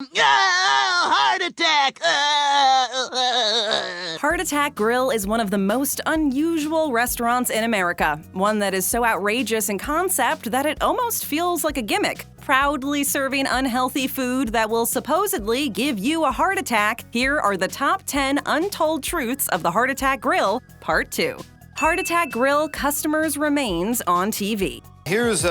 Heart attack! Heart Attack Grill is one of the most unusual restaurants in America, one that is so outrageous in concept that it almost feels like a gimmick. Proudly serving unhealthy food that will supposedly give you a heart attack, here are the top 10 untold truths of the Heart Attack Grill, Part 2. Heart Attack Grill customers' remains on TV. Here's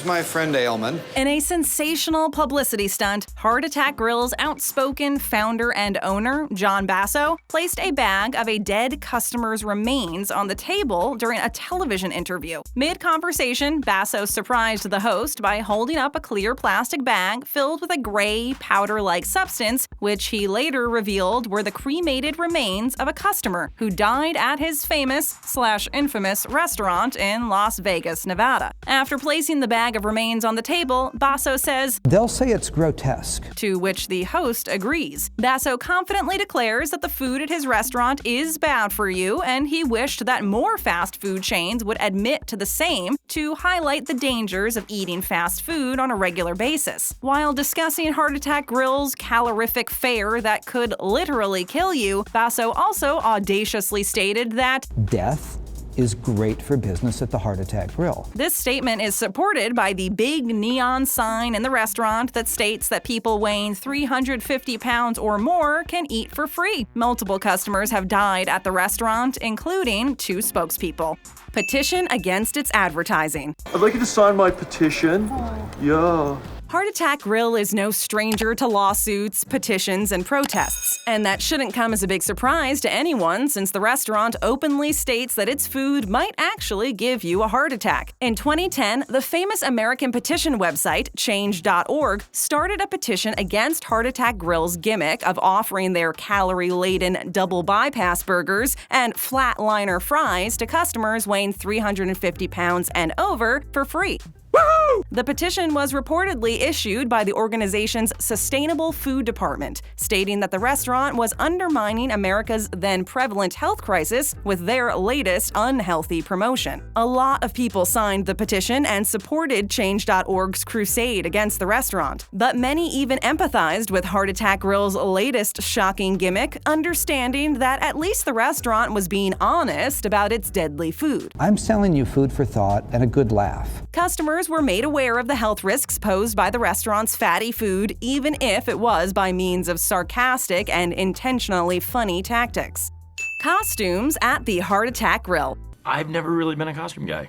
my friend Ailman. In a sensational publicity stunt, Heart Attack Grill's outspoken founder and owner, John Basso, placed a bag of a dead customer's remains on the table during a television interview. Mid-conversation, Basso surprised the host by holding up a clear plastic bag filled with a gray, powder-like substance, which he later revealed were the cremated remains of a customer who died at his famous/infamous restaurant in Las Vegas, Nevada. After placing the bag of remains on the table, Basso says, "They'll say it's grotesque." To which the host agrees. Basso confidently declares that the food at his restaurant is bad for you, and he wished that more fast food chains would admit to the same to highlight the dangers of eating fast food on a regular basis. While discussing Heart Attack Grill's calorific fare that could literally kill you, Basso also audaciously stated that Death is great for business at the Heart Attack Grill. This statement is supported by the big neon sign in the restaurant that states that people weighing 350 pounds or more can eat for free. Multiple customers have died at the restaurant, including 2 spokespeople. Petition against its advertising. I'd like you to sign my petition. Yeah. Heart Attack Grill is no stranger to lawsuits, petitions, and protests. And that shouldn't come as a big surprise to anyone since the restaurant openly states that its food might actually give you a heart attack. In 2010, the famous American petition website, change.org, started a petition against Heart Attack Grill's gimmick of offering their calorie-laden double bypass burgers and flatliner fries to customers weighing 350 pounds and over for free. The petition was reportedly issued by the organization's Sustainable Food Department, stating that the restaurant was undermining America's then prevalent health crisis with their latest unhealthy promotion. A lot of people signed the petition and supported Change.org's crusade against the restaurant, but many even empathized with Heart Attack Grill's latest shocking gimmick, understanding that at least the restaurant was being honest about its deadly food. I'm selling you food for thought and a good laugh. Customers were made aware of the health risks posed by the restaurant's fatty food, even if it was by means of sarcastic and intentionally funny tactics. Costumes at the Heart Attack Grill. I've never really been a costume guy.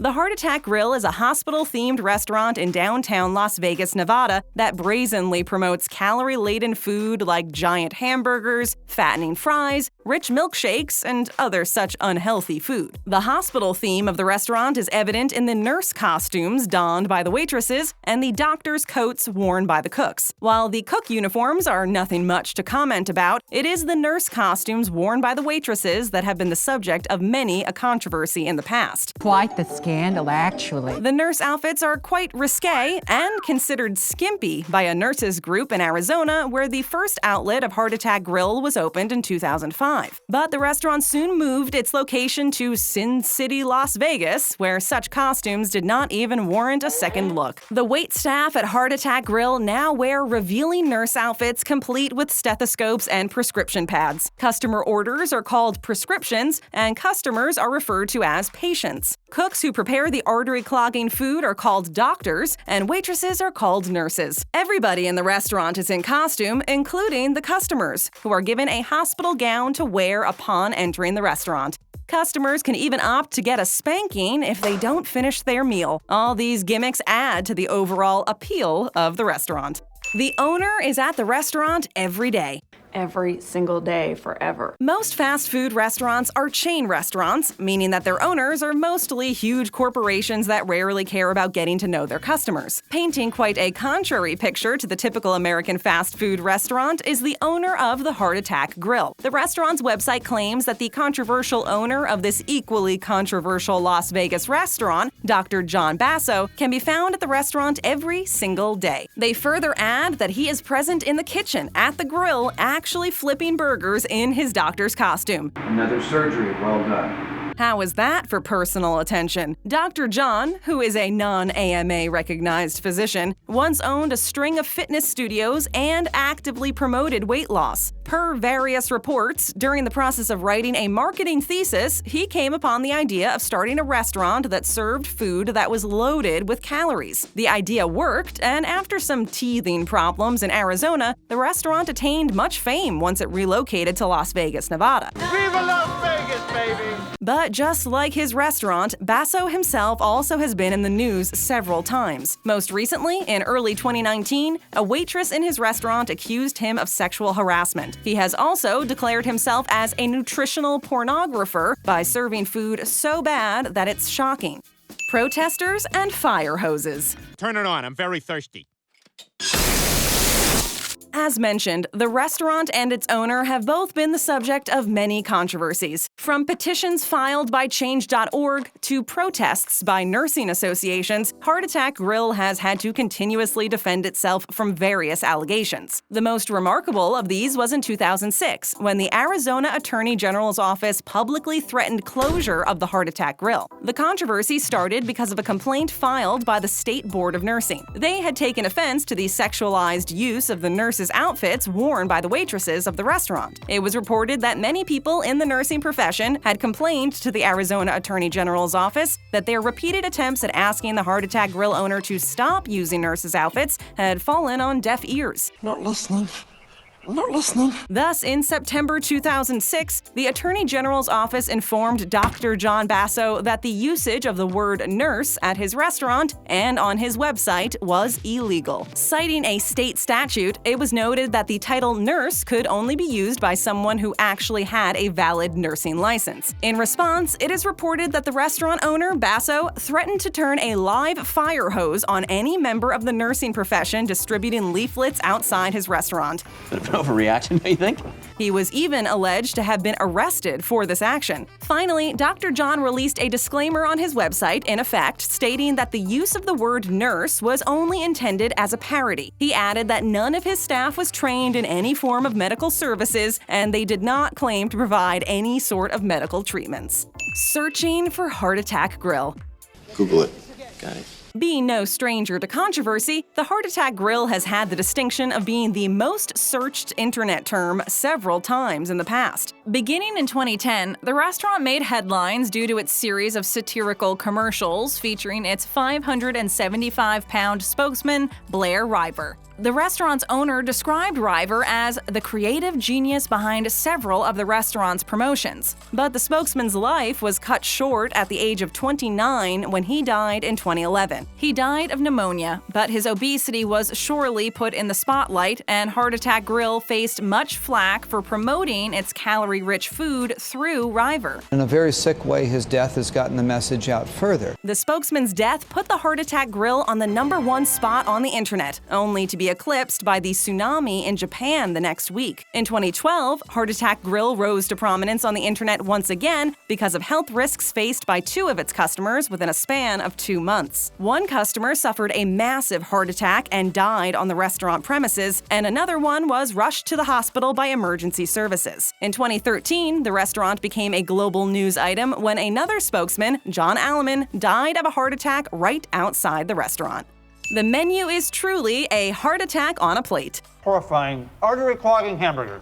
The Heart Attack Grill is a hospital-themed restaurant in downtown Las Vegas, Nevada that brazenly promotes calorie-laden food like giant hamburgers, fattening fries, rich milkshakes, and other such unhealthy food. The hospital theme of the restaurant is evident in the nurse costumes donned by the waitresses and the doctor's coats worn by the cooks. While the cook uniforms are nothing much to comment about, it is the nurse costumes worn by the waitresses that have been the subject of many a controversy in the past. Quite the scandal, actually. The nurse outfits are quite risque and considered skimpy by a nurses group in Arizona where the first outlet of Heart Attack Grill was opened in 2005. But the restaurant soon moved its location to Sin City, Las Vegas, where such costumes did not even warrant a second look. The wait staff at Heart Attack Grill now wear revealing nurse outfits complete with stethoscopes and prescription pads. Customer orders are called prescriptions, and customers are referred to as patients. Cooks who prepare the artery-clogging food are called doctors, and waitresses are called nurses. Everybody in the restaurant is in costume, including the customers, who are given a hospital gown to wear upon entering the restaurant. Customers can even opt to get a spanking if they don't finish their meal. All these gimmicks add to the overall appeal of the restaurant. The owner is at the restaurant every day. Every single day, forever. Most fast food restaurants are chain restaurants, meaning that their owners are mostly huge corporations that rarely care about getting to know their customers. Painting quite a contrary picture to the typical American fast food restaurant is the owner of the Heart Attack Grill. The restaurant's website claims that the controversial owner of this equally controversial Las Vegas restaurant, Dr. John Basso, can be found at the restaurant every single day. They further add that he is present in the kitchen at the grill, actually flipping burgers in his doctor's costume. Another surgery, well done. How is that for personal attention? Dr. John, who is a non-AMA recognized physician, once owned a string of fitness studios and actively promoted weight loss. Per various reports, during the process of writing a marketing thesis, he came upon the idea of starting a restaurant that served food that was loaded with calories. The idea worked, and after some teething problems in Arizona, the restaurant attained much fame once it relocated to Las Vegas, Nevada. Viva Las Vegas, baby! But just like his restaurant, Basso himself also has been in the news several times. Most recently, in early 2019, a waitress in his restaurant accused him of sexual harassment. He has also declared himself as a nutritional pornographer by serving food so bad that it's shocking. Protesters and fire hoses. Turn it on, I'm very thirsty. As mentioned, the restaurant and its owner have both been the subject of many controversies. From petitions filed by Change.org to protests by nursing associations, Heart Attack Grill has had to continuously defend itself from various allegations. The most remarkable of these was in 2006, when the Arizona Attorney General's office publicly threatened closure of the Heart Attack Grill. The controversy started because of a complaint filed by the State Board of Nursing. They had taken offense to the sexualized use of the nurses' outfits worn by the waitresses of the restaurant. It was reported that many people in the nursing profession had complained to the Arizona Attorney General's office that their repeated attempts at asking the Heart Attack Grill owner to stop using nurses' outfits had fallen on deaf ears. Not listening. I'm not listening. Thus, in September 2006, the Attorney General's office informed Dr. John Basso that the usage of the word nurse at his restaurant and on his website was illegal. Citing a state statute, it was noted that the title nurse could only be used by someone who actually had a valid nursing license. In response, it is reported that the restaurant owner, Basso, threatened to turn a live fire hose on any member of the nursing profession distributing leaflets outside his restaurant. Overreaction, do you think? He was even alleged to have been arrested for this action. Finally, Dr. John released a disclaimer on his website, in effect, stating that the use of the word nurse was only intended as a parody. He added that none of his staff was trained in any form of medical services, and they did not claim to provide any sort of medical treatments. Searching for Heart Attack Grill. Google it. Got it. Being no stranger to controversy, the Heart Attack Grill has had the distinction of being the most searched internet term several times in the past. Beginning in 2010, the restaurant made headlines due to its series of satirical commercials featuring its 575-pound spokesman, Blair River. The restaurant's owner described River as the creative genius behind several of the restaurant's promotions. But the spokesman's life was cut short at the age of 29 when he died in 2011. He died of pneumonia, but his obesity was surely put in the spotlight, and Heart Attack Grill faced much flack for promoting its calorie-rich food through River. In a very sick way, his death has gotten the message out further. The spokesman's death put the Heart Attack Grill on the #1 spot on the internet, only to be eclipsed by the tsunami in Japan the next week. In 2012, Heart Attack Grill rose to prominence on the internet once again because of health risks faced by 2 of its customers within a span of 2 months. One customer suffered a massive heart attack and died on the restaurant premises, and another one was rushed to the hospital by emergency services. In 2013, the restaurant became a global news item when another spokesman, John Alleman, died of a heart attack right outside the restaurant. The menu is truly a heart attack on a plate. Horrifying, artery-clogging hamburgers.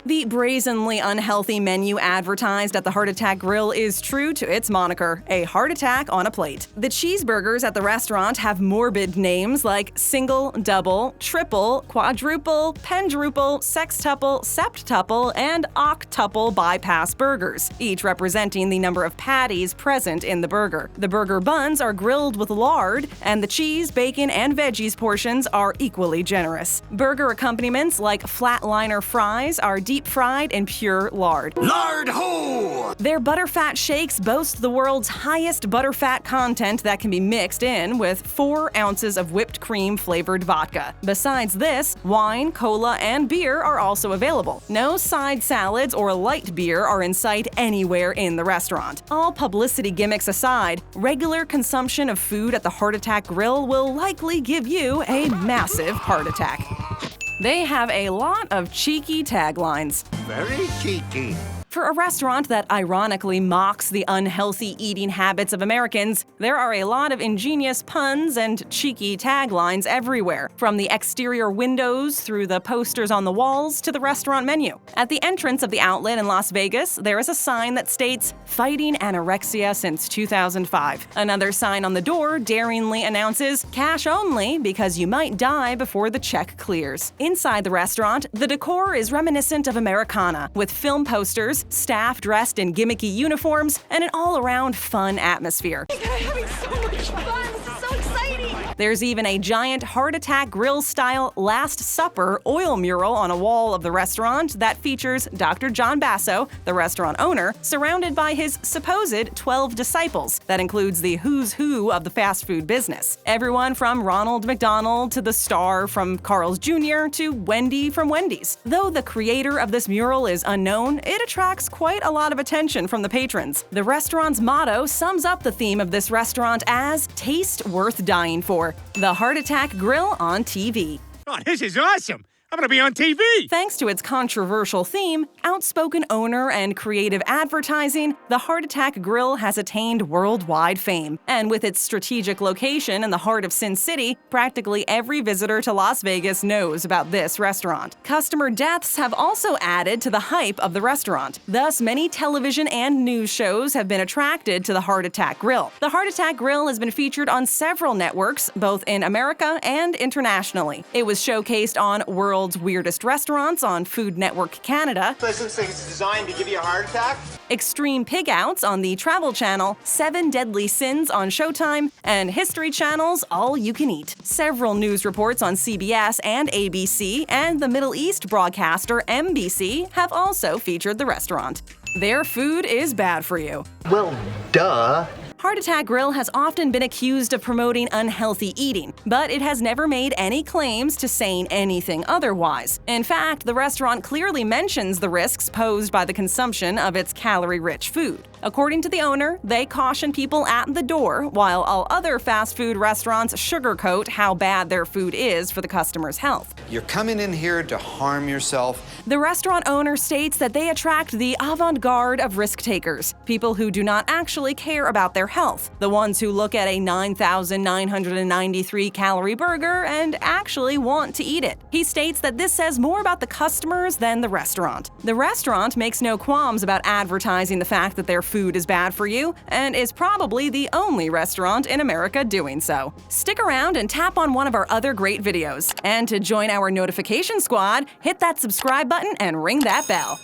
The brazenly unhealthy menu advertised at the Heart Attack Grill is true to its moniker, a heart attack on a plate. The cheeseburgers at the restaurant have morbid names like single, double, triple, quadruple, pendruple, sextuple, septuple, and octuple bypass burgers, each representing the number of patties present in the burger. The burger buns are grilled with lard, and the cheese, bacon, and veggies portions are equally generous. Burger accompaniments like flatliner fries are deep-fried in pure lard. Lard ho! Their butterfat shakes boast the world's highest butterfat content that can be mixed in with 4 ounces of whipped cream-flavored vodka. Besides this, wine, cola, and beer are also available. No side salads or light beer are in sight anywhere in the restaurant. All publicity gimmicks aside, regular consumption of food at the Heart Attack Grill will likely give you a massive heart attack. They have a lot of cheeky taglines. Very cheeky. For a restaurant that ironically mocks the unhealthy eating habits of Americans, there are a lot of ingenious puns and cheeky taglines everywhere, from the exterior windows through the posters on the walls to the restaurant menu. At the entrance of the outlet in Las Vegas, there is a sign that states, "Fighting anorexia since 2005. Another sign on the door daringly announces, "Cash only because you might die before the check clears." Inside the restaurant, the decor is reminiscent of Americana, with film posters, staff dressed in gimmicky uniforms, and an all-around fun atmosphere. Having so much fun! So exciting! There's even a giant heart attack grill-style Last Supper oil mural on a wall of the restaurant that features Dr. John Basso, the restaurant owner, surrounded by his supposed 12 disciples. That includes the who's who of the fast food business. Everyone from Ronald McDonald to the star from Carl's Jr. to Wendy from Wendy's. Though the creator of this mural is unknown, it attracts quite a lot of attention from the patrons. The restaurant's motto sums up the theme of this restaurant as "Taste worth dying for." The Heart Attack Grill on TV. Oh, this is awesome. I'm gonna be on TV. Thanks to its controversial theme, outspoken owner, and creative advertising, the Heart Attack Grill has attained worldwide fame. And with its strategic location in the heart of Sin City, practically every visitor to Las Vegas knows about this restaurant. Customer deaths have also added to the hype of the restaurant. Thus, many television and news shows have been attracted to the Heart Attack Grill. The Heart Attack Grill has been featured on several networks, both in America and internationally. It was showcased on World's Weirdest Restaurants on Food Network Canada. This looks like it's designed to give you a heart attack. Extreme Pig Outs on the Travel Channel, 7 Deadly Sins on Showtime, and History Channel's All You Can Eat. Several news reports on CBS and ABC and the Middle East broadcaster MBC have also featured the restaurant. Their food is bad for you. Well, duh. Heart Attack Grill has often been accused of promoting unhealthy eating, but it has never made any claims to saying anything otherwise. In fact, the restaurant clearly mentions the risks posed by the consumption of its calorie-rich food. According to the owner, they caution people at the door, while all other fast food restaurants sugarcoat how bad their food is for the customer's health. You're coming in here to harm yourself. The restaurant owner states that they attract the avant-garde of risk-takers, people who do not actually care about their health, the ones who look at a 9,993-calorie burger and actually want to eat it. He states that this says more about the customers than the restaurant. The restaurant makes no qualms about advertising the fact that their food is bad for you, and is probably the only restaurant in America doing so. Stick around and tap on one of our other great videos. And to join our notification squad, hit that subscribe button and ring that bell.